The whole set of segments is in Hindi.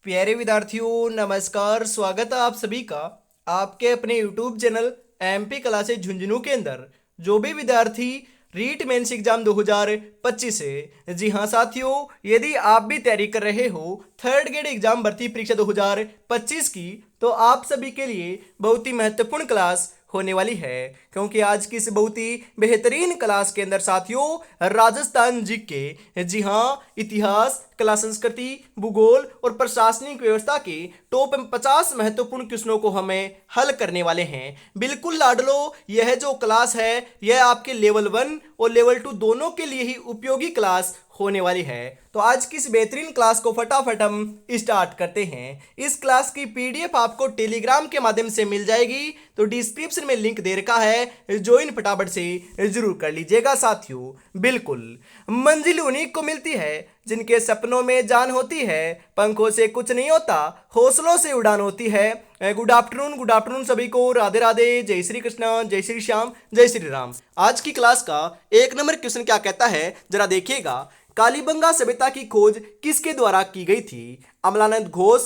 प्यारे विद्यार्थियों नमस्कार। स्वागत है आप सभी का आपके अपने YouTube channel MP classes Jhunjhunu के अंदर। जो भी विद्यार्थी रीट मेंस एग्जाम 2025 है, जी हाँ साथियों, यदि आप भी तैयारी कर रहे हो थर्ड ग्रेड एग्जाम भर्ती परीक्षा 2025 की, तो आप सभी के लिए बहुत ही महत्वपूर्ण क्लास होने वाली है। क्योंकि आज की इस बहुत ही बेहतरीन क्लास के अंदर साथियों राजस्थान जीके, जी हाँ, इतिहास, कला संस्कृति, भूगोल और प्रशासनिक व्यवस्था के टॉप 50 महत्वपूर्ण क्वेश्चनों को हमें हल करने वाले हैं। बिल्कुल लाडलो, यह जो क्लास है यह आपके लेवल 1 और लेवल 2 दोनों के लिए ही उपयोगी क्लास होने वाली है। तो आज की इस बेहतरीन क्लास को फटाफट हम स्टार्ट करते हैं। इस क्लास की पीडीएफ आपको टेलीग्राम के माध्यम से मिल जाएगी, तो डिस्क्रिप्शन में लिंक दे रखा है, ज्वाइन फटाफट से जरूर कर लीजिएगा साथियों। बिल्कुल, मंजिल उन्हीं को मिलती है जिनके सपनों में जान होती है, पंखों से कुछ नहीं होता, हौसलों से उड़ान होती है। गुड आफ्टरनून सभी को। राधे राधे, जय श्री कृष्ण, जय श्री श्याम, जय श्री राम। आज की क्लास का एक नंबर क्वेश्चन क्या कहता है, जरा देखिएगा। कालीबंगा सभ्यता की खोज किसके द्वारा की गई थी? अमलानंद घोष,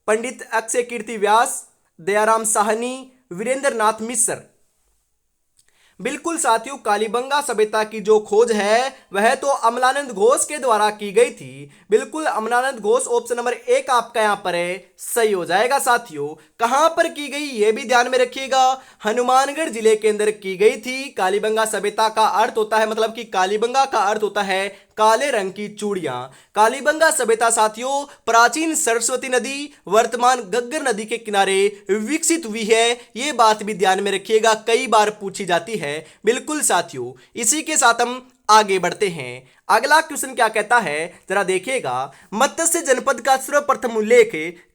पंडित अक्षय कीर्ति व्यास, दयाराम साहनी, वीरेंद्र नाथ मिश्र। बिल्कुल साथियों, कालीबंगा सभ्यता की जो खोज है वह तो अमलानंद घोष के द्वारा की गई थी। बिल्कुल अमलानंद घोष, ऑप्शन नंबर 1 आपका यहां पर है, सही हो जाएगा साथियों। कहां पर की गई यह भी ध्यान में रखिएगा, हनुमानगढ़ जिले के अंदर की गई थी। कालीबंगा सभ्यता का अर्थ होता है, मतलब कि कालीबंगा का अर्थ होता है काले रंग की चूड़ियां। कालीबंगा सभ्यता साथियों प्राचीन सरस्वती नदी, वर्तमान घग्गर नदी के किनारे विकसित हुई है। ये बात भी ध्यान में रखिएगा, कई बार पूछी जाती है। बिल्कुल साथियों, इसी के साथ हम आगे बढ़ते हैं। अगला क्वेश्चन क्या कहता है, जरा देखिएगा। मत्स्य जनपद का सर्वप्रथम उल्लेख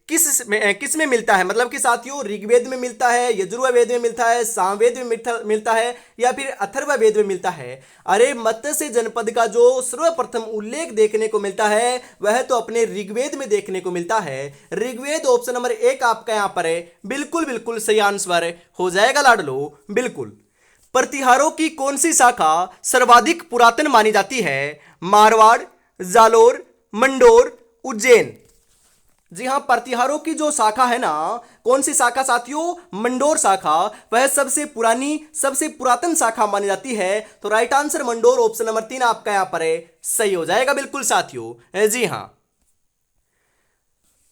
किस में मिलता है? मतलब कि साथियों ऋग्वेद में मिलता है, यजुर्वेद में मिलता है, सामवेद में मिलता है, या फिर अथर्ववेद में मिलता है? अरे मत्स्य जनपद का जो सर्वप्रथम उल्लेख देखने को मिलता है वह तो अपने ऋग्वेद में देखने को मिलता है। ऋग्वेद ऑप्शन नंबर 1 आपका यहां पर है, बिल्कुल बिल्कुल सही आंसर हो जाएगा लाडलो। बिल्कुल। प्रतिहारों की कौन सी शाखा सर्वाधिक पुरातन मानी जाती है? मारवाड़, जालोर, मंडोर, उज्जैन। जी हाँ, प्रतिहारों की जो शाखा है ना, कौन सी शाखा साथियों? मंडोर शाखा, वह सबसे पुरानी सबसे पुरातन शाखा मानी जाती है। तो right answer Mandore, option number 3 आपका यहां पर है, सही हो जाएगा। बिल्कुल साथियों, जी हाँ।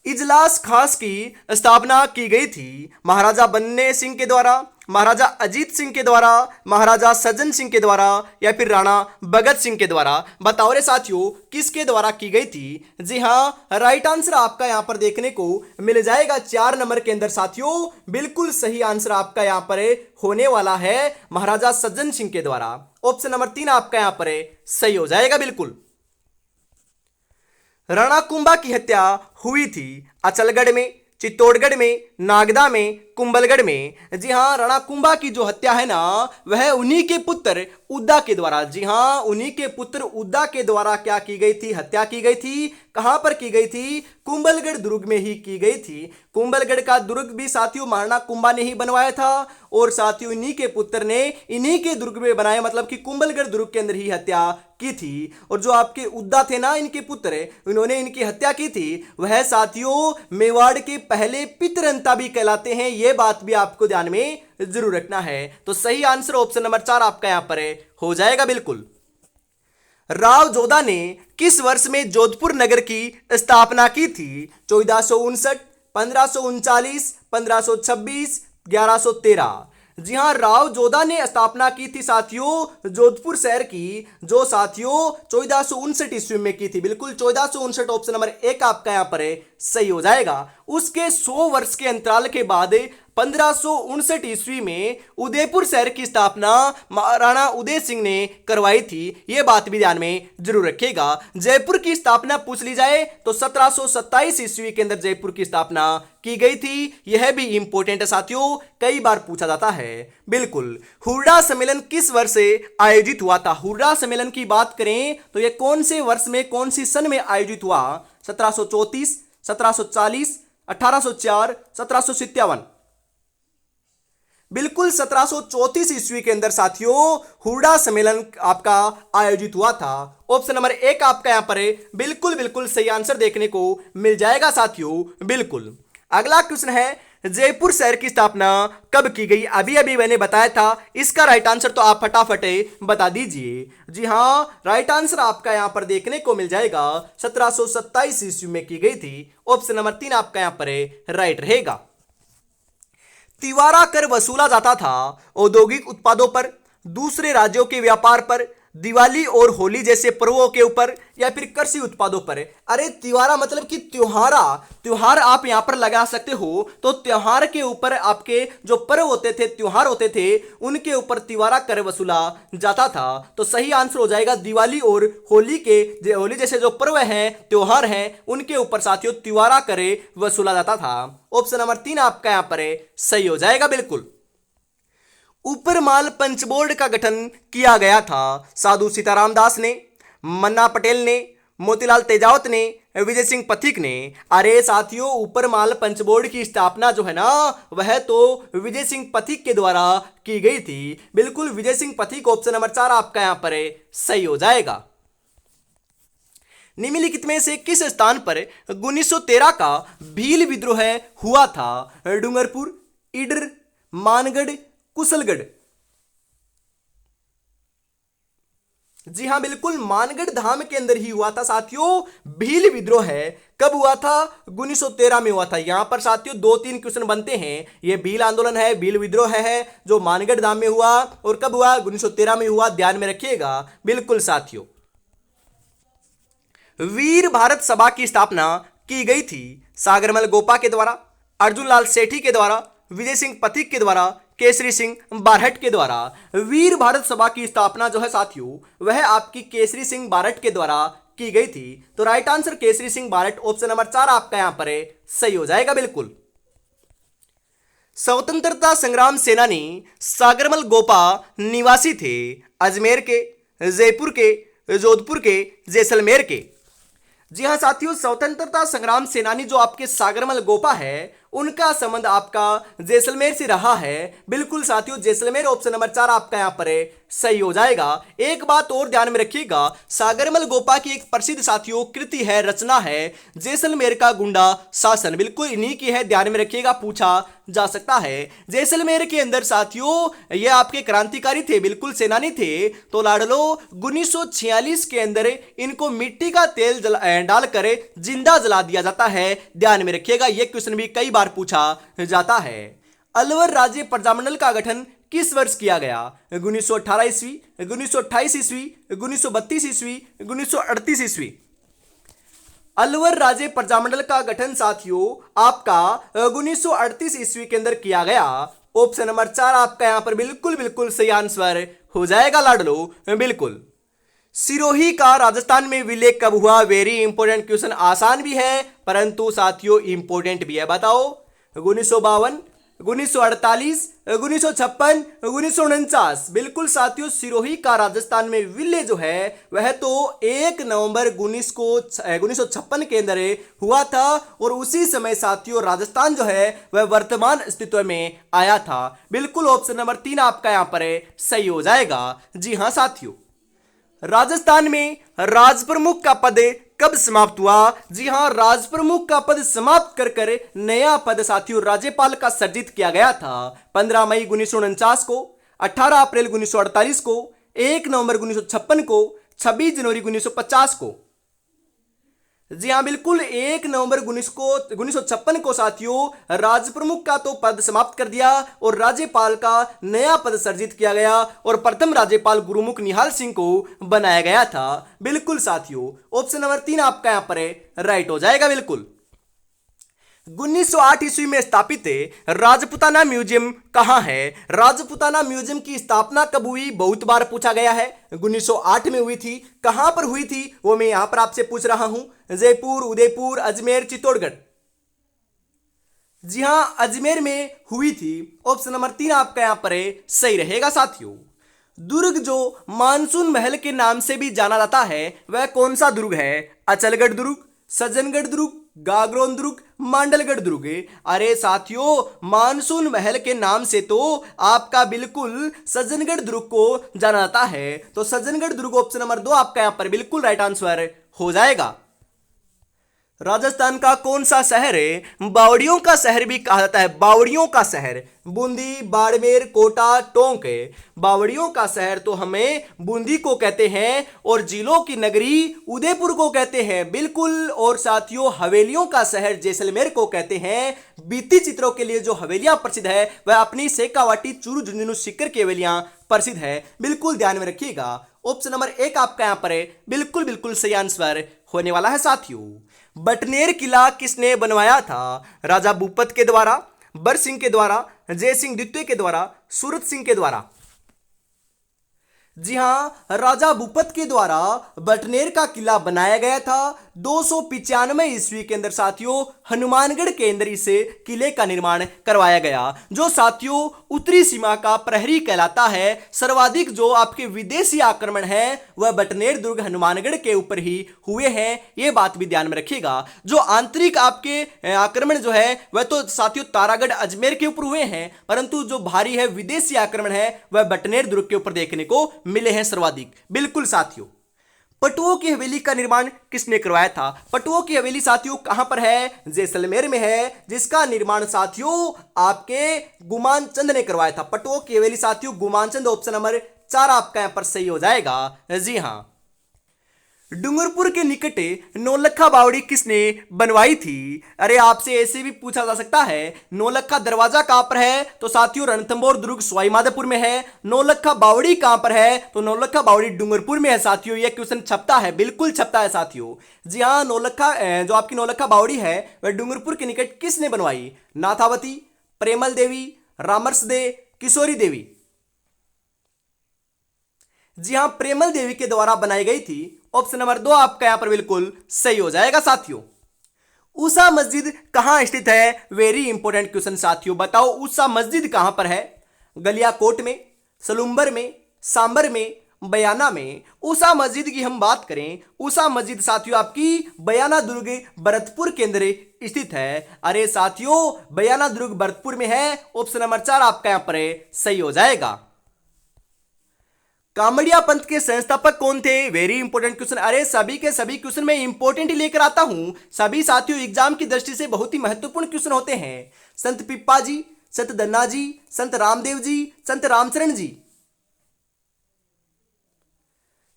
इजलास खास की स्थापना की गई थी महाराजा बन्ने सिंह के द्वारा, महाराजा अजीत सिंह के द्वारा, महाराजा सज्जन सिंह के द्वारा, या फिर राणा भगत सिंह के द्वारा? बताओ रे साथियों, किसके द्वारा की गई थी? जी हाँ, राइट आंसर आपका यहां पर देखने को मिल जाएगा 4 नंबर के अंदर साथियों। बिल्कुल सही आंसर आपका यहां पर होने वाला है महाराजा सज्जन सिंह के द्वारा। ऑप्शन नंबर 3 आपका यहां पर सही हो जाएगा। बिल्कुल। रणकुंभा की हत्या हुई थी अचलगढ़ में, चित्तौड़गढ़ में, नागदा में, कुंभलगढ़ में? जी हाँ, रणकुंभा की जो हत्या है ना वह उन्हीं के पुत्र उद्दा के द्वारा, जी हाँ, उन्हीं के पुत्र उद्दा के द्वारा क्या की गई थी? हत्या की गई थी। कहां पर की गई थी? कुंभलगढ़ दुर्ग में ही की गई थी। कुंभलगढ़ का दुर्ग भी साथियों महाराणा कुंभा ने ही बनवाया था, और साथियों इन्हीं के पुत्र ने इन्हीं के दुर्ग में बनाया, मतलब कि कुंभलगढ़ दुर्ग के अंदर ही हत्या की थी। और जो आपके उद्दा थे ना इनके पुत्र, इन्होंने इनकी हत्या की थी, वह साथियों मेवाड़ के पहले पितरंता भी कहलाते हैं। यह बात भी आपको ध्यान में जरूर रखना है। तो सही आंसर ऑप्शन नंबर 4 आपका यहां पर हो जाएगा। बिल्कुल। राव जोधा ने किस वर्ष में जोधपुर नगर की स्थापना की थी? 1459, 1539, 1526, 1113? जी हां, राव जोधा ने स्थापना की थी साथियों जोधपुर शहर की, जो साथियों 1459 ईस्वी में की थी। बिल्कुल 1459 ऑप्शन नंबर 1 आपका यहां पर सही हो जाएगा। उसके 100 वर्ष के अंतराल के बाद 1559 ईस्वी में उदयपुर शहर की स्थापना महाराणा उदय सिंह ने करवाई थी। यह बात भी ध्यान में जरूर रखिएगा। जयपुर की स्थापना पूछ ली जाए तो 1727 ईस्वी के अंदर जयपुर की स्थापना की गई थी। यह भी इंपॉर्टेंट है साथियों, कई बार पूछा जाता है। बिल्कुल। हुर्डा सम्मेलन किस वर्ष से आयोजित हुआ था? हुर्डा सम्मेलन की बात करें तो यह कौन से वर्ष में, कौन सी सन में आयोजित हुआ? 1734, 1740, 1804, 1757? बिल्कुल 1734 ईस्वी के अंदर साथियों हुरडा सम्मेलन आपका आयोजित हुआ था। ऑप्शन नंबर एक आपका यहां पर बिल्कुल बिल्कुल सही आंसर देखने को मिल जाएगा साथियों। बिल्कुल। अगला क्वेश्चन है जयपुर शहर की स्थापना कब की गई? अभी अभी मैंने बताया था, इसका राइट आंसर तो आप फटाफट बता दीजिए। जी हां, राइट आंसर आपका यहां पर देखने को मिल जाएगा 1727 ईस्वी में की गई थी। ऑप्शन नंबर 3 आपका यहां पर राइट रहेगा। तिवारा कर वसूला जाता था औद्योगिक उत्पादों पर, दूसरे राज्यों के व्यापार पर, दिवाली और होली जैसे पर्वों के ऊपर, या फिर कृषि उत्पादों पर। अरे तिवारा मतलब कि त्योहार आप यहां पर लगा सकते हो। तो त्योहार के ऊपर आपके जो पर्व होते थे, त्योहार होते थे, उनके ऊपर तिवारा कर वसूला जाता था। तो सही आंसर हो जाएगा दिवाली और होली जैसे जो पर्व हैं, त्योहार हैं, उनके ऊपर साथियों तिवारा कर वसूला जाता था। ऑप्शन नंबर 3 आपका यहां पर सही हो जाएगा। बिल्कुल। ऊपरमाल पंचबोर्ड का गठन किया गया था साधु सीताराम दास ने, मन्ना पटेल ने, मोतीलाल तेजावत ने, विजय सिंह पथिक ने। अरे साथियों, ऊपरमाल पंचबोर्ड की स्थापना जो है ना, वह तो विजय सिंह पथिक के द्वारा की गई थी। बिल्कुल विजय सिंह पथिक। ऑप्शन नंबर 4 आपका यहां पर सही हो जाएगा। निम्नलिखित में से किस स्थान पर 1913 का भील विद्रोह हुआ था? डूंगरपुर, ईडर, मानगढ़, कुशलगढ़। जी हां, बिल्कुल मानगढ़ धाम के अंदर ही हुआ था साथियों भील विद्रोह है। कब हुआ था? 1913 में हुआ था। यहां पर साथियों 2-3 क्वेश्चन बनते हैं। यह भील आंदोलन है, भील विद्रोह है जो मानगढ़ धाम में हुआ, और कब हुआ? 1913 में हुआ। ध्यान में रखिएगा। बिल्कुल साथियों। वीर भारत सभा की स्थापना की गई थी सागरमल गोपा के द्वारा, अर्जुन लाल सेठी के द्वारा, विजय सिंह पथिक के द्वारा, केसरी सिंह बारहट के द्वारा। वीर भारत सभा की स्थापना जो है साथियों, वह आपकी केसरी सिंह बारहट के द्वारा की गई थी। तो right answer Kesari Singh Barhat. Option number 4 आपका यहां पर सही हो जाएगा। बिल्कुल। स्वतंत्रता संग्राम सेनानी सागरमल गोपा निवासी थे अजमेर के, जयपुर के, जोधपुर के, जैसलमेर के। जी हां साथियों, स्वतंत्रता संग्राम सेनानी जो आपके सागरमल गोपा है, उनका संबंध आपका जैसलमेर से रहा है। बिल्कुल साथियों, जैसलमेर। ऑप्शन नंबर 4 आपका यहां पर सही हो जाएगा। एक बात और ध्यान में रखिएगा, सागरमल गोपा की एक प्रसिद्ध साथियों कृति है, रचना है जैसलमेर का गुंडा शासन। बिल्कुल इन्हीं की है, ध्यान में रखिएगा, पूछा जा सकता है। जैसलमेर के अंदर साथियों ये आपके क्रांतिकारी थे, बिल्कुल सेनानी थे। तो लाडलो 1946 के अंदर इनको मिट्टी का तेल डालकर जिंदा जला दिया जाता है। ध्यान में रखिएगा, यह क्वेश्चन भी कई बार पूछा जाता है। अलवर राज्य प्रजामंडल का गठन किस वर्ष किया गया? 1918 ईस्वी, 1928 ईस्वी, 1932 ईस्वी, 1938 ईस्वी। अलवर राज्य प्रजामंडल का गठन साथियों आपका 1938 ईस्वी के अंदर किया गया। ऑप्शन नंबर 4 आपका यहां पर बिल्कुल बिल्कुल सही आंसर हो जाएगा लाडलो। बिल्कुल। सिरोही का राजस्थान में विलय कब हुआ? वेरी इंपॉर्टेंट क्वेश्चन, आसान भी है परंतु साथियों इंपॉर्टेंट भी है। बताओ। 1952, 1948, 1956, 1949। बिल्कुल साथियों, सिरोही का राजस्थान में विलय जो है वह तो 1 नवंबर 1956 के अंदर हुआ था, और उसी समय साथियों राजस्थान जो है वह वर्तमान अस्तित्व में आया था। बिल्कुल ऑप्शन नंबर 3 आपका यहां पर सही हो जाएगा। जी हां साथियों, राजस्थान में राजप्रमुख का पद कब समाप्त हुआ? जी हां, राजप्रमुख का पद समाप्त कर नया पद साथियों राज्यपाल का सृजित किया गया था 15 मई 1949 को, 18 अप्रैल 1948 को, 1 नवंबर 1956 को, 26 जनवरी 1950 को। जी हां, बिल्कुल 1 नवंबर 1956 को साथियों राजप्रमुख का तो पद समाप्त कर दिया और राज्यपाल का नया पद सृजित किया गया, और प्रथम राज्यपाल गुरुमुख निहाल सिंह को बनाया गया था। बिल्कुल साथियों, ऑप्शन नंबर 3 आपका यहां पर राइट हो जाएगा। बिल्कुल। 1908 ईस्वी में स्थापित राजपुताना म्यूजियम कहां है? राजपुताना म्यूजियम की स्थापना कब हुई? बहुत बार पूछा गया है। 1908 में हुई थी। कहां पर हुई थी वो मैं यहां पर आपसे पूछ रहा हूं। जयपुर, उदयपुर, अजमेर, चित्तौड़गढ़। जी हां, अजमेर में हुई थी। ऑप्शन नंबर 3 आपका यहां पर सही रहेगा साथियों। दुर्ग जो मानसून महल के नाम से भी जाना जाता है वह कौन सा दुर्ग है? अचलगढ़ दुर्ग, सज्जनगढ़ दुर्ग, गागरोन दुर्ग, मांडलगढ़ दुर्ग। अरे साथियों, मानसून महल के नाम से तो आपका बिल्कुल सज्जनगढ़ दुर्ग को जाना जाता है। तो सज्जनगढ़ दुर्ग ऑप्शन नंबर 2 आपका यहां पर बिल्कुल राइट आंसर हो जाएगा। राजस्थान का कौन सा शहर है बावड़ियों का शहर भी कहा जाता है? बावड़ियों का शहर बूंदी, बाड़मेर, कोटा, टोंक। बावड़ियों का शहर तो हमें बूंदी को कहते हैं और जिलों की नगरी उदयपुर को कहते हैं, बिल्कुल। और साथियों, हवेलियों का शहर जैसलमेर को कहते हैं। भित्ति चित्रों के लिए जो हवेलियां प्रसिद्ध है वह अपनी शेखावाटी, चूरू, झुंझुनू, सीकर की हवेलियां प्रसिद्ध है, बिल्कुल ध्यान में रखिएगा। ऑप्शन नंबर 1 आपका यहां पर बिल्कुल बिल्कुल सही आंसर होने वाला है। साथियों, बटनेर किला किसने बनवाया था? राजा भूपत के द्वारा, बर सिंह के द्वारा, जय सिंह द्वितीय के द्वारा, सूरत सिंह के द्वारा? जी हां, राजा भूपत के द्वारा बटनेर का किला बनाया गया था 295 ईस्वी के अंदर। साथियों, हनुमानगढ़ के अंदर इस किले का निर्माण करवाया गया, जो साथियों उत्तरी सीमा का प्रहरी कहलाता है। सर्वाधिक जो आपके विदेशी आक्रमण है वह बटनेर दुर्ग हनुमानगढ़ के ऊपर ही हुए हैं, यह बात भी ध्यान में रखिएगा। जो आंतरिक आपके आक्रमण जो है वह तो साथियों तारागढ़, अजमेर के ऊपर हुए हैं, परंतु जो भारी है विदेशी आक्रमण है वह बटनेर दुर्ग के ऊपर देखने को मिले हैं सर्वाधिक, बिल्कुल। साथियों, पटुओं की हवेली का निर्माण किसने करवाया था? पटुओं की हवेली साथियों कहां पर है? जैसलमेर में है, जिसका निर्माण साथियों आपके गुमान चंद ने करवाया था। पटुओं की हवेली साथियों गुमान चंद, ऑप्शन नंबर 4 आपका यहां पर सही हो जाएगा। जी हां। डूंगरपुर के निकट नौलखा बावड़ी किसने बनवाई थी? अरे आपसे ऐसे भी पूछा जा सकता है, नौलखा दरवाजा कहां पर है? तो साथियों रणथंभौर दुर्ग सवाईमाधोपुर में है। नौलखा बावड़ी कहां पर है? तो नौलखा बावड़ी डूंगरपुर में है। साथियों, यह क्वेश्चन छपता है, बिल्कुल छपता है साथियों। जी हां, नौलखा जो आपकी नौलखा बावड़ी है वह डूंगरपुर के निकट किसने बनवाई? नाथावती, प्रेमल देवी, रामरस दे, किशोरी देवी? जी हां, प्रेमल देवी के द्वारा बनाई गई थी। ऑप्शन नंबर 2 आपका यहां पर बिल्कुल सही हो जाएगा। साथियों, ऊषा मस्जिद कहां स्थित है? वेरी इंपॉर्टेंट क्वेश्चन साथियों, बताओ ऊषा मस्जिद कहां पर है? गलियाकोट में, सलूम्बर में, सांबर में, बयाना में? ऊषा मस्जिद की हम बात करें, ऊषा मस्जिद साथियों आपकी बयाना दुर्ग भरतपुर के अंदर स्थित है। अरे साथियों, बयाना दुर्ग भरतपुर में है। ऑप्शन नंबर 4 आपका यहां पर सही हो जाएगा। कामड़िया पंथ के संस्थापक कौन थे? Very important question. अरे सभी के सभी क्वेश्चन में इंपॉर्टेंट ही लेकर आता हूं, सभी साथियों एग्जाम की दृष्टि से बहुत ही महत्वपूर्ण क्वेश्चन होते हैं। संत पिप्पा जी, संत धन्ना जी, संत रामदेव जी, संत रामचरण जी?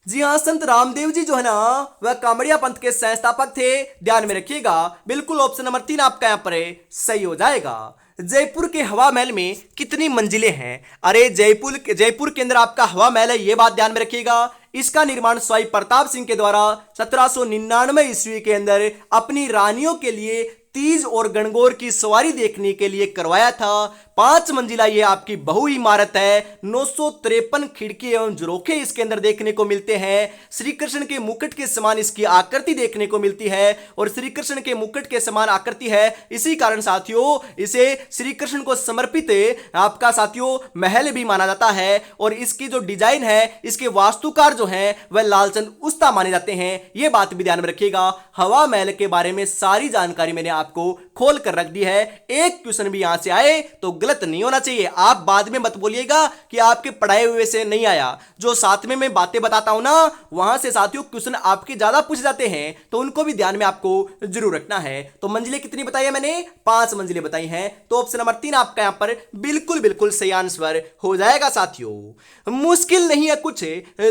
जी हां, संत रामदेव जी जो है ना वह कामड़िया पंथ के संस्थापक थे, ध्यान में रखिएगा, बिल्कुल। ऑप्शन नंबर 3 आपका यहां पर सही हो जाएगा। जयपुर के हवा महल में कितनी मंजिलें हैं? अरे जयपुर के अंदर आपका हवा महल है, यह बात ध्यान में रखिएगा। इसका निर्माण स्वाई प्रताप सिंह के द्वारा 1799 ईस्वी के अंदर अपनी रानियों के लिए तीज और गणगौर की सवारी देखने के लिए करवाया था। 5 मंजिला ये आपकी बहु इमारत है। 953 खिड़की एवं झरोखे इसके अंदर देखने को मिलते हैं। श्री कृष्ण के मुकुट के समान इसकी आकृति देखने को मिलती है और श्री कृष्ण के मुकुट के समान आकृति है, इसी कारण साथियों इसे श्री कृष्ण को समर्पित आपका साथियों महल भी माना जाता है। और इसकी जो डिजाइन है, इसके वास्तुकार जो है वह लालचंद उस्ता माने जाते हैं, यह बात भी ध्यान में रखिएगा। हवा महल के बारे में सारी जानकारी मैंने आपको खोल कर रख दी है। एक क्वेश्चन भी यहां से आए तो गलत नहीं होना चाहिए। आप बाद में मत बोलिएगा कि आपके पढ़ाए हुए से नहीं आया। जो साथ में मैं बातें बताता हूं ना, वहां से साथियों क्वेश्चन आपके ज्यादा पूछे जाते हैं, तो उनको भी ध्यान में आपको जरूर रखना है। तो मंजिलें कितनी बताई है मैंने? 5 मंजिलें बताई हैं। तो ऑप्शन नंबर 3 आपका यहां पर बिल्कुल बिल्कुल सही आंसर हो जाएगा। साथियों, मुश्किल नहीं है कुछ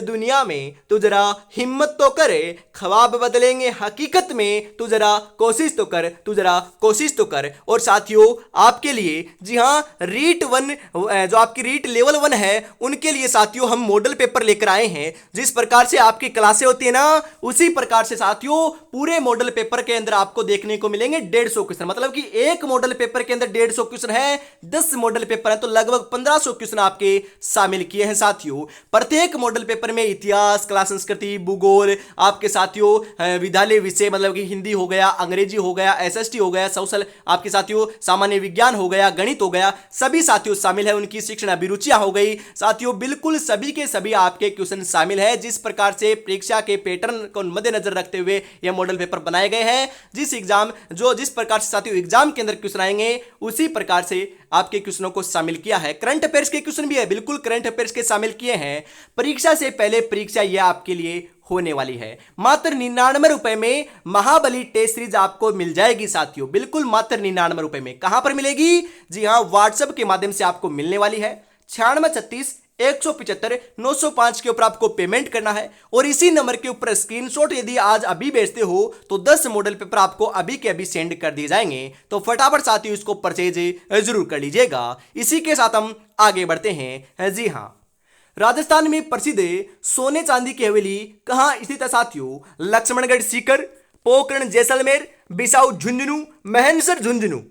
दुनिया में, तो जरा हिम्मत तो करे, ख्वाब बदलेंगे हकीकत में, तू जरा कोशिश तो कर, तू जरा कोशिश तो कर। और साथियों आपके लिए जी हां रीट 1 जो आपकी रीट लेवल 1 है उनके लिए साथियों हम मॉडल पेपर लेकर आए हैं। जिस प्रकार से आपकी क्लासें होती है ना, उसी प्रकार से साथियों पूरे मॉडल पेपर के अंदर आपको देखने को मिलेंगे 150 क्वेश्चन। मतलब कि एक मॉडल पेपर के अंदर 150 क्वेश्चन है, 10 मॉडल पेपर है तो लगभग 1500 क्वेश्चन आपके शामिल किए हैं। साथियों प्रत्येक मॉडल पेपर में इतिहास, कला संस्कृति, भूगोल, आपके साथियों विद्यालय विषय मतलब कि हिंदी हो गया, अंग्रेजी हो गया, एसएसटी हो गया, सोशल आपके साथियों सामान्य विज्ञान हो गया, गणित हो गया, गया, सभी साथियों शामिल है, उनकी शिक्षण अभिरुचियां हो गई। साथियों बिल्कुल सभी के सभी आपके क्वेश्चन शामिल है। जिस प्रकार से परीक्षा के पैटर्न को मद्देनजर रखते हुए यह मॉडल पेपर बनाए गए हैं, जिस प्रकार से साथियों एग्जाम के अंदर क्वेश्चन आएंगे उसी प्रकार से आपके क्वेश्चनों को शामिल किया है। करंट अफेयर्स के क्वेश्चन भी है, बिल्कुल करंट अफेयर्स के शामिल किए हैं। परीक्षा से पहले परीक्षा यह आपके लिए होने वाली है। मात्र 99 रुपए में महाबली टेस्ट सीरीज आपको मिल जाएगी साथियों, बिल्कुल मात्र 99 रुपए में। कहां पर मिलेगी? जी हां, व्हाट्सएप के माध्यम से आपको मिलने वाली है। 9636 175 905 के ऊपर आपको पेमेंट करना है और इसी नंबर के ऊपर स्क्रीनशॉट यदि आज अभी भेजते हो तो 10 मॉडल पेपर आपको अभी के अभी सेंड कर दिए जाएंगे। तो फटाफट साथियों इसको परचेज जरूर कर लीजिएगा। इसी के साथ हम आगे बढ़ते हैं। जी हां, राजस्थान में प्रसिद्ध सोने चांदी की हवेली कहां स्थित है साथियों? लक्ष्मणगढ़ सीकर, पोखरण जैसलमेर, बिसाऊ झुंझुनू, महेंद्रसर झुंझुनू।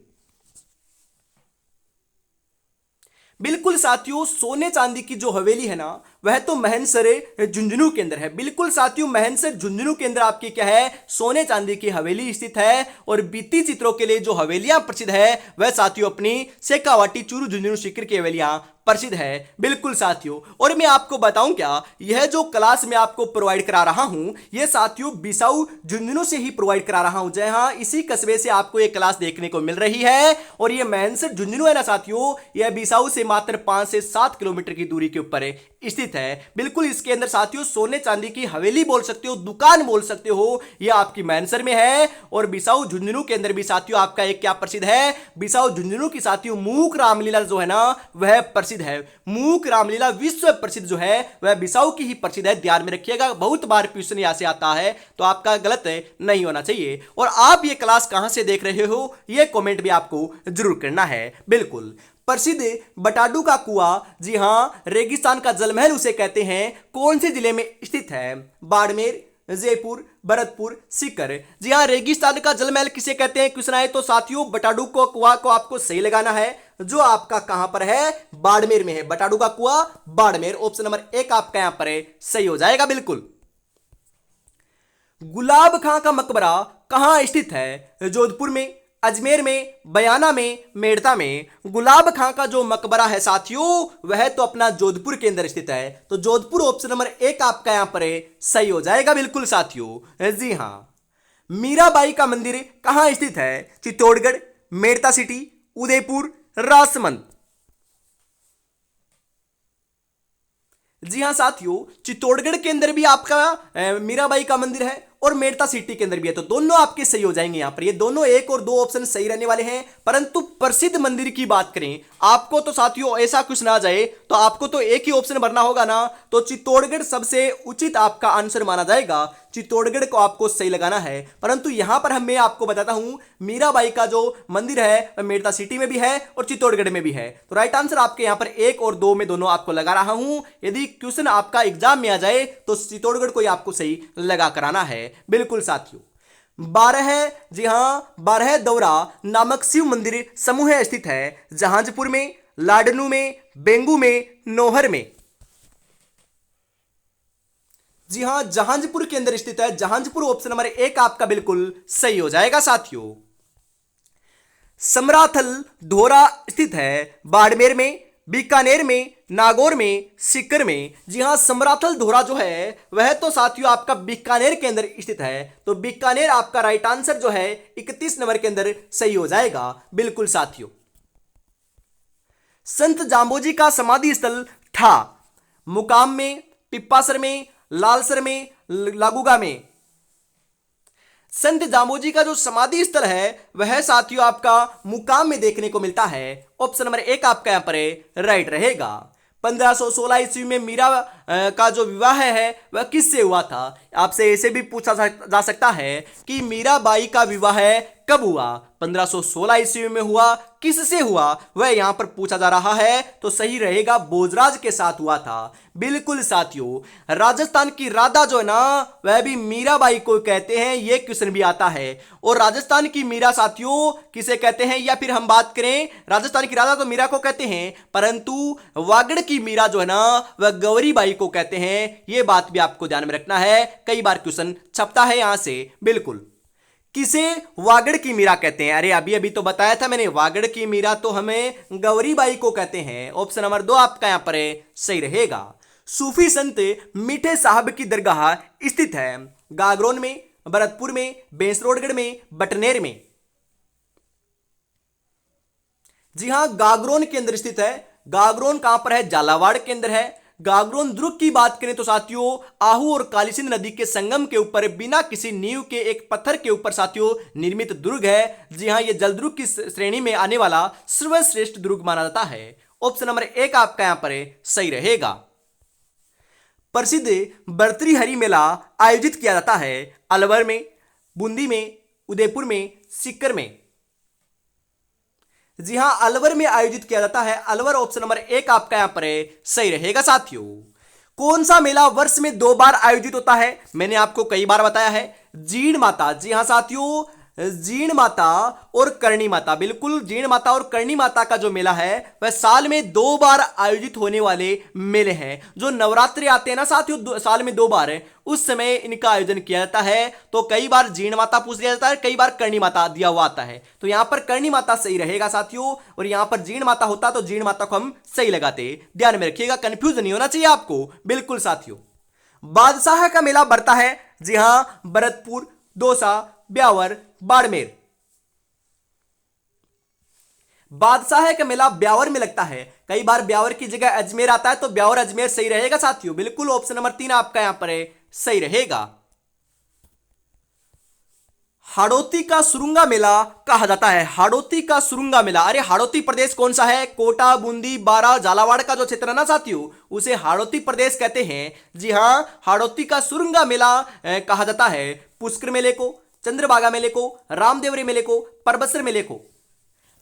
बिल्कुल साथियों, सोने चांदी की जो हवेली है ना वह तो महेंद्रसर झुंझुनू के अंदर है। बिल्कुल साथियों, महेंद्रसर झुंझुनू के अंदर आपकी क्या है? सोने चांदी की हवेली स्थित है। और भित्ति चित्रों के लिए जो हवेलियां प्रसिद्ध है वह साथियों अपनी शेखावाटी, चूरू, झुंझुनू, सीकर की हवेलियां प्रसिद्ध है। बिल्कुल साथियों, और मैं आपको बताऊं क्या, यह जो क्लास मैं आपको प्रोवाइड करा रहा हूं यह साथियों बिसाऊ झुंझुनू से ही प्रोवाइड करा रहा हूं। जय हां, इसी कस्बे से आपको यह क्लास देखने को मिल रही है। और यह महेंद्रसर झुंझुनू है ना साथियों, यह बिसाऊ से मात्र 5 से 7 किलोमीटर की दूरी के ऊपर स्थित है। बिल्कुल इसके अंदर साथियों सोने चांदी की हवेली बोल सकते हो, दुकान बोल सकते हो, यह आपकी महेंद्रसर में है। और बिसाऊ झुंझुनू के अंदर भी साथियों आपका एक क्या प्रसिद्ध है? बिसाऊ झुंझुनू की साथियों मूक रामलीला जो है ना वह प्रसिद्ध है। मूक रामलीला विश्व प्रसिद्ध जो है वह बिसाऊ की ही प्रसिद्ध है। ध्यान में रखिएगा, बहुत बार क्वेश्चन यहां से आता है तो आपका गलत नहीं होना चाहिए। और आप ये क्लास कहां से देख रहे हो यह कमेंट भी आपको जरूर करना है। बिल्कुल प्रसिद्ध बटाडू का कुआं, जी हां, रेगिस्तान का जलमहल उसे कहते हैं, कौन से जिले में स्थित है? बाड़मेर, जयपुर, भरतपुर, सीकर। जी हां, रेगिस्तान का जलमहल किसे कहते हैं क्वेश्चन आए तो साथियों बटाडू को कुआं को आपको सही लगाना है, जो आपका कहां पर है? बाड़मेर में है। बटाडू का कुआं बाड़मेर, ऑप्शन नंबर 1 आपका यहां पर सही हो जाएगा। बिल्कुल। गुलाब खां का मकबरा कहां स्थित है? जोधपुर में, अजमेर में, बयाना में, मेड़ता में। गुलाब खां का जो मकबरा है साथियों वह तो अपना जोधपुर के अंदर स्थित है। तो जोधपुर ऑप्शन नंबर 1 आपका यहां पर सही हो जाएगा। बिल्कुल साथियों। जी हां, मीराबाई का मंदिर कहां स्थित है? चित्तौड़गढ़, मेड़ता सिटी, उदयपुर, राजसमंद। जी हां साथियों, चित्तौड़गढ़ के अंदर भी आपका मीराबाई का मंदिर है और मेड़ता सिटी के अंदर भी है। तो दोनों आपके सही हो जाएंगे यहां पर। ये दोनों 1 और 2 ऑप्शन सही रहने वाले हैं। परंतु प्रसिद्ध मंदिर की बात करें आपको तो साथियों ऐसा कुछ ना जाए तो आपको तो एक ही ऑप्शन भरना होगा ना। तो चित्तौड़गढ़ सबसे उचित आपका आंसर माना जाएगा। चित्तौड़गढ़ को आपको सही लगाना है। परंतु यहां पर मैं आपको बताता हूं मीराबाई का जो मंदिर है वह मेड़ता सिटी में भी है और चित्तौड़गढ़ में भी है। तो राइट आंसर आपके यहां पर 1 और 2 में दोनों आपको लगा रहा हूं। यदि क्वेश्चन आपका एग्जाम में आ जाए तो चित्तौड़गढ़ को ही आपको सही लगा कराना है। बिल्कुल साथियों। 12, जी हां, 12 दौरा नामक शिव मंदिर समूह स्थित है जहांजपुर में, लाडनू में, बेंगू में, नौहर में। जी हां, जहांजपुर के अंदर स्थित है। जहांजपुर ऑप्शन नंबर 1 आपका बिल्कुल सही हो जाएगा साथियों। समराथल धोरा स्थित है बाड़मेर में, बीकानेर में, नागौर में, सीकर में। जी हां, समराथल धोरा जो है वह तो साथियों आपका बीकानेर के अंदर स्थित है। तो बीकानेर आपका राइट आंसर जो है 31 नंबर के अंदर सही हो जाएगा। बिल्कुल साथियों। संत जाम्बोजी का समाधि स्थल था मुकाम में, पिप्पासर में, लालसर में, लागूगा में। संत जाम्बोजी का जो समाधि स्थल है वह साथियों आपका मुकाम में देखने को मिलता है। ऑप्शन नंबर 1 आपका यहां पर राइट रहेगा। 1516 ईस्वी में मीरा का जो विवाह है वह किससे हुआ था? आपसे ऐसे भी पूछा जा सकता है कि मीराबाई का विवाह कब हुआ? 1516 ईस्वी में हुआ, किससे हुआ वह यहां पर पूछा जा रहा है। तो सही रहेगा भोजराज के साथ हुआ था। बिल्कुल साथियों। राजस्थान की राधा जो है ना वह भी मीराबाई को कहते हैं, यह क्वेश्चन भी आता है। और राजस्थान की मीरा साथियों किसे कहते हैं? या फिर हम बात करें राजस्थान की राधा तो मीरा को कहते हैं, परंतु वागड़ की मीरा जो है ना वह गौरीबाई को कहते हैं। यह बात भी आपको ध्यान में रखना है, कई बार क्वेश्चन छपता है यहां से। बिल्कुल। किसे वागड़ की मीरा कहते हैं? अरे अभी अभी तो बताया था मैंने, वागड़ की मीरा तो हमें गौरीबाई को कहते हैं। ऑप्शन नंबर 2 आपका यहां पर सही रहेगा। सूफी संत मीठे साहब की दरगाह स्थित है गागरोन में, भरतपुर में, बेंसरोडगढ़ में, बटनेर में। जी हां, गागरोन के अंदर स्थित है। गागरोन कहां पर है? झालावाड़ के अंदर है। गागरोन दुर्ग की बात करें तो साथियों आहू और कालीसिंध नदी के संगम के ऊपर बिना किसी नींव के एक पत्थर के ऊपर साथियों निर्मित दुर्ग है। जी हां, यह जलदुर्ग की श्रेणी में आने वाला सर्वश्रेष्ठ दुर्ग माना जाता है। ऑप्शन नंबर 1 आपका यहां पर सही रहेगा। प्रसिद्ध भर्तृहरि मेला आयोजित किया जाता है अलवर में, बूंदी में, उदयपुर में, सीकर में। जी हां, अलवर में आयोजित किया जाता है। अलवर ऑप्शन नंबर 1 आपका यहां पर सही रहेगा साथियों। कौन सा मेला वर्ष में 2 बार आयोजित होता है? मैंने आपको कई बार बताया है, जीण माता। जी हां साथियों, जीण माता और करणी माता, बिल्कुल जीण माता और करणी माता का जो मेला है वह साल में 2 बार आयोजित होने वाले मेले हैं। जो नवरात्रि आते हैं ना साथियों, साल में 2 बार है, उस समय इनका आयोजन किया जाता है। तो कई बार जीण माता पूछ लिया जाता है, कई बार करणी माता दिया हुआ आता है। तो यहां पर करणी माता सही रहेगा साथियों, और यहां पर जीण माता होता तो जीण माता को हम सही लगाते। ध्यान में रखिएगा, कंफ्यूज नहीं होना चाहिए आपको। बिल्कुल साथियों, बादशाह का मेला बढ़ता है। जी हां, भरतपुर, दौसा, ब्यावर, बाड़मेर। बादशाह का मेला ब्यावर में लगता है। कई बार ब्यावर की जगह अजमेर आता है, तो ब्यावर अजमेर सही रहेगा साथियों। बिल्कुल ऑप्शन नंबर 3 आपका यहां पर सही रहेगा। हाड़ौती का सुरुंगा मेला कहा जाता है। हाड़ौती का सुरुंगा मेला, अरे हाड़ौती प्रदेश कौन सा है? कोटा, बूंदी, बारा, झालावाड़ का जो क्षेत्र है ना साथियों, उसे हाड़ौती प्रदेश कहते हैं। जी हां, हाड़ौती का सुरुंगा मेला कहा जाता है पुष्कर मेले को, चंद्रभागा मेले को, रामदेवरी मेले को, परबसर मेले को।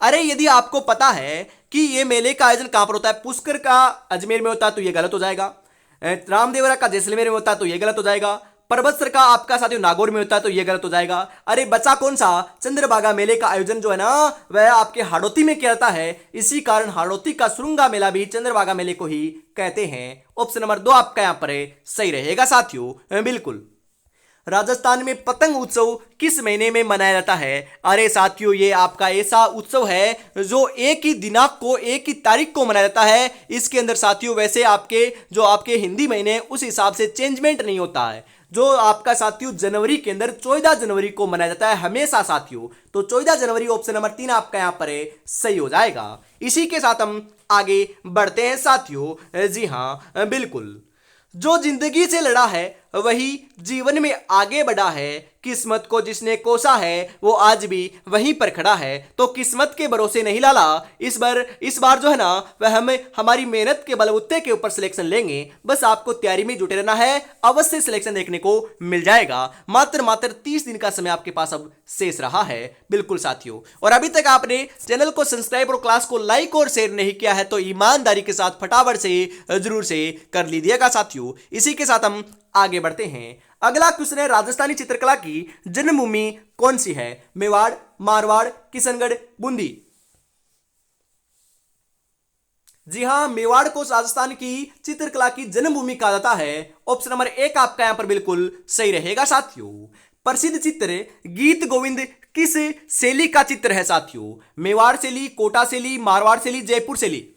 अरे यदि आपको पता है कि यह मेले का आयोजन कहां पर होता है, पुष्कर का अजमेर में होता है तो यह गलत हो जाएगा, रामदेवरा का जैसलमेर में होता है तो यह गलत हो जाएगा, परबसर का आपका साथियों नागौर में होता है तो यह गलत हो जाएगा। अरे बचा कौन सा? चंद्रभागा मेले का आयोजन जो है ना वह आपके हाड़ौती में किया जाता है। इसी कारण हाड़ौती का सुरुंगा मेला भी चंद्रभागा मेले को ही कहते हैं। ऑप्शन नंबर 2 आपका यहां पर सही रहेगा साथियों। बिल्कुल। राजस्थान में पतंग उत्सव किस महीने में मनाया जाता है? अरे साथियों, ये आपका ऐसा उत्सव है जो एक ही दिनांक को, एक ही तारीख को मनाया जाता है। इसके अंदर साथियों वैसे आपके जो आपके हिंदी महीने उस हिसाब से चेंजमेंट नहीं होता है। जो आपका साथियों जनवरी के अंदर 14 जनवरी को मनाया जाता है हमेशा साथियों। तो 14 जनवरी ऑप्शन नंबर 3 आपका यहां पर सही हो जाएगा। इसी के साथ हम आगे बढ़ते हैं साथियों। जी हां बिल्कुल, जो जिंदगी से लड़ा है वही जीवन में आगे बढ़ा है। किस्मत को जिसने कोसा है वो आज भी वहीं पर खड़ा है। तो किस्मत के भरोसे नहीं लाला, इस बार जो है ना वह हमें हमारी मेहनत के बलबूते के ऊपर सिलेक्शन लेंगे। बस आपको तैयारी में जुटे रहना है, अवश्य सिलेक्शन देखने को मिल जाएगा। मात्र 30 दिन का समय आपके पास अब शेष रहा है। बिल्कुल साथियों, और अभी तक आपने चैनल को सब्सक्राइब और क्लास को लाइक और शेयर नहीं किया है तो ईमानदारी के साथ फटाफट से जरूर से कर लीजिएगा साथियों। इसी के साथ हम आगे बढ़ते हैं। अगला क्वेश्चन है, राजस्थानी चित्रकला की जन्मभूमि कौन सी है? मेवाड़, मारवाड़, किशनगढ़, बूंदी। जी हां, मेवाड़ को राजस्थान की चित्रकला की जन्मभूमि कहा जाता है। ऑप्शन नंबर 1 आपका यहां पर बिल्कुल सही रहेगा साथियों। प्रसिद्ध चित्र गीत गोविंद किस शैली का चित्र है साथियों? मेवाड़ शैली, कोटा शैली, मारवाड़ शैली, जयपुर शैली।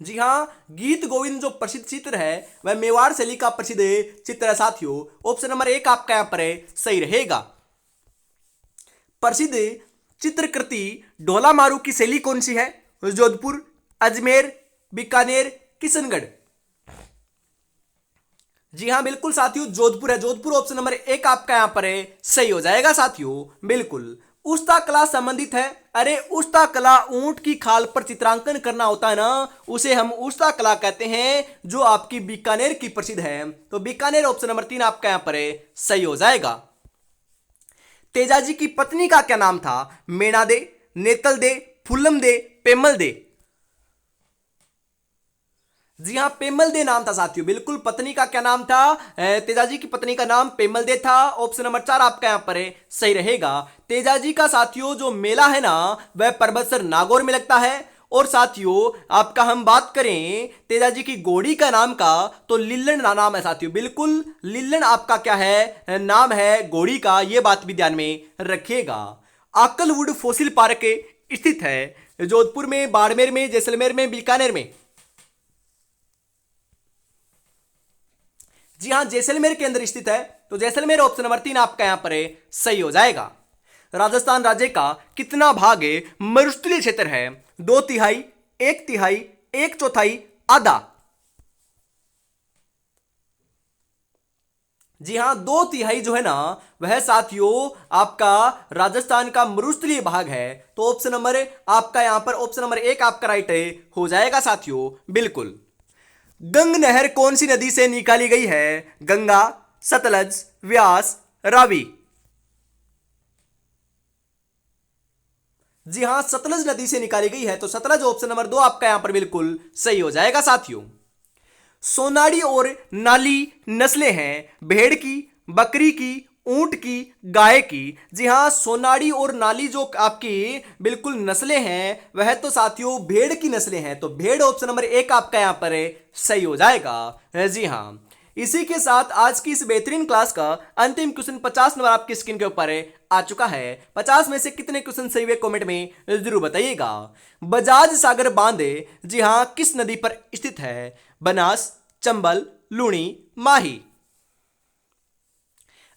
जी हां, गीत गोविंद जो प्रसिद्ध चित्र है वह मेवाड़ शैली का प्रसिद्ध चित्र है साथियों। ऑप्शन नंबर 1 आपका यहां पर सही रहेगा। प्रसिद्ध चित्रकृति ढोला मारू की शैली कौन सी है? जोधपुर, अजमेर, बीकानेर, किशनगढ़। जी हां बिल्कुल साथियों, जोधपुर है। जोधपुर ऑप्शन नंबर 1 आपका यहां पर सही हो जाएगा साथियों। बिल्कुल। उस्ता कला संबंधित है। अरे उस्ता कला ऊंट की खाल पर चित्रांकन करना होता है ना, उसे हम उस्ता कला कहते हैं, जो आपकी बीकानेर की प्रसिद्ध है। तो बीकानेर ऑप्शन नंबर 3 आपका यहां पर सही हो जाएगा। तेजाजी की पत्नी का क्या नाम था? मेणा दे, नेतल दे, फुल्लम दे, पेमल दे। जी हां, पेमल दे नाम था साथियों। बिल्कुल, पत्नी का क्या नाम था? तेजाजी की पत्नी का नाम पेमल दे था। ऑप्शन नंबर 4 आपका यहां पर सही रहेगा। तेजाजी का साथियों जो मेला है ना वह परबतसर नागौर में लगता है। और साथियों आपका हम बात करें तेजाजी की घोड़ी का नाम का, तो लिल्लन नाम है साथियों, बिल्कुल लिल्लन आपका क्या है, नाम है घोड़ी का, यह बात भी ध्यान में रखिएगा। आकलवुड फॉसिल पार्क स्थित है जोधपुर में, बाड़मेर में, जैसलमेर में, बीकानेर में। जी हां, जैसलमेर के अंदर स्थित है, तो जैसलमेर ऑप्शन नंबर 3 आपका यहां पर सही हो जाएगा। राजस्थान राज्य का कितना भाग मरुस्थलीय क्षेत्र है? 2/3, 1/3, 1/4, आधा। जी हां, 2/3 जो है ना वह साथियों आपका राजस्थान का मरुस्थलीय भाग है, तो ऑप्शन नंबर आपका यहां पर ऑप्शन नंबर 1 आपका राइट हो जाएगा साथियों, बिल्कुल। गंग नहर कौन सी नदी से निकाली गई है? गंगा, सतलज, व्यास, रावी। जी हां, सतलज नदी से निकाली गई है, तो सतलज ऑप्शन नंबर 2 आपका यहां पर बिल्कुल सही हो जाएगा साथियों। सोनाड़ी और नाली नस्लें हैं भेड़ की, बकरी की, ऊंट की, गाय की। जी हां, सोनाड़ी और नाली जो आपकी बिल्कुल नस्लें हैं वह तो साथियों भेड़ की नस्लें हैं, तो भेड़ ऑप्शन नंबर 1 आपका यहां पर सही हो जाएगा। जी हां, इसी के साथ आज की इस बेहतरीन क्लास का अंतिम क्वेश्चन 50 नंबर आपकी स्क्रीन के ऊपर आ चुका है। 50 में से कितने क्वेश्चन सही हुए कमेंट में जरूर बताइएगा। बजाज सागर बांध जी हां किस नदी पर स्थित है? बनास, चंबल, लूणी, माही।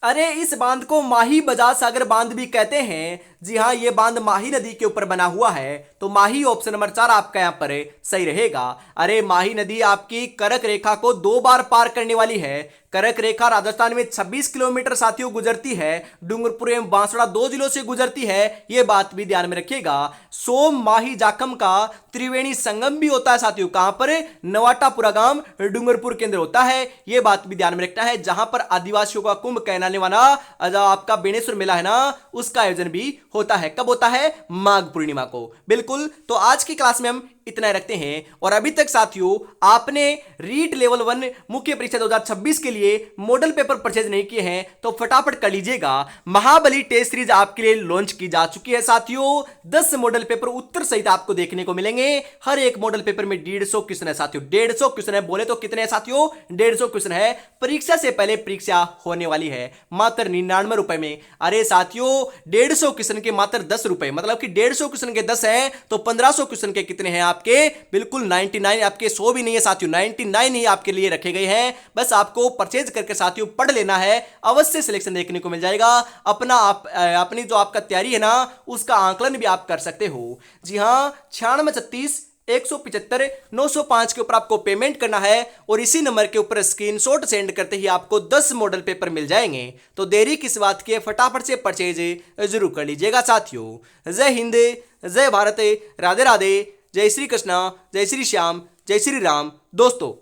अरे इस बांध को माही बजाज सागर बांध भी कहते हैं। जी हां, यह बांध माही नदी के ऊपर बना हुआ है, तो माही ऑप्शन नंबर 4 आपका यहां पर सही रहेगा। अरे माही नदी आपकी करक रेखा को 2 बार पार करने वाली है। करक रेखा राजस्थान में 26 किलोमीटर साथियों गुजरती है, डूंगरपुर एवं बांसवाड़ा 2 जिलों से गुजरती है, यह बात भी ध्यान में रखिएगा। सोम माही जाखम का त्रिवेणी संगम भी होता है साथियों, कहां पर? नवाटापुरा गांव डूंगरपुर के अंदर होता है, यह बात भी ध्यान में रखना है। जहां पर आदिवासियों का कुंभ कहलाने वाला आपका बेणेश्वर मेला है ना, उसका आयोजन भी होता है। कब होता है? माघ पूर्णिमा को, बिल्कुल। तो आज की क्लास में हम इतना रखते हैं। और अभी तक साथियों आपने रीट लेवल 1 मुख्य परीक्षा 2026 के लिए मॉडल पेपर परचेज नहीं किए हैं तो फटाफट कर लीजिएगा। महाबली टेस्ट सीरीज आपके लिए लॉन्च की जा चुकी है साथियों। 10 मॉडल पेपर उत्तर सहित आपको देखने को मिलेंगे। हर एक मॉडल पेपर में 150 क्वेश्चन है साथियों, 150 क्वेश्चन है। बोले तो कितने हैं साथियों? 150 क्वेश्चन है। परीक्षा से पहले परीक्षा होने वाली है मात्र 99 रुपए में। अरे साथियों 150 क्वेश्चन के मात्र 10 रुपए, मतलब कि 150 क्वेश्चन के 10 है तो 1500 क्वेश्चन के कितने हैं आपके? बिल्कुल 99, आपके 100 भी नहीं है साथियों, 99 ही आपके लिए रखे गए हैं। बस आपको परचेज करके साथियों पढ़ लेना है, अवश्य सिलेक्शन देखने को मिल जाएगा। अपनी जो आपका तैयारी है ना उसका आंकलन भी आप कर सकते हो। जी हां, 9636 175 905 के ऊपर आपको पेमेंट करना है और इसी नंबर के ऊपर स्क्रीनशॉट सेंड करते ही आपको 10 मॉडल पेपर मिल जाएंगे। तो देरी किस बात की है, फटाफट से परचेज जरूर कर लीजिएगा साथियों। जय हिंद, जय भारत, राधे राधे, जय श्री कृष्णा, जय श्री श्याम, जय श्री राम दोस्तों।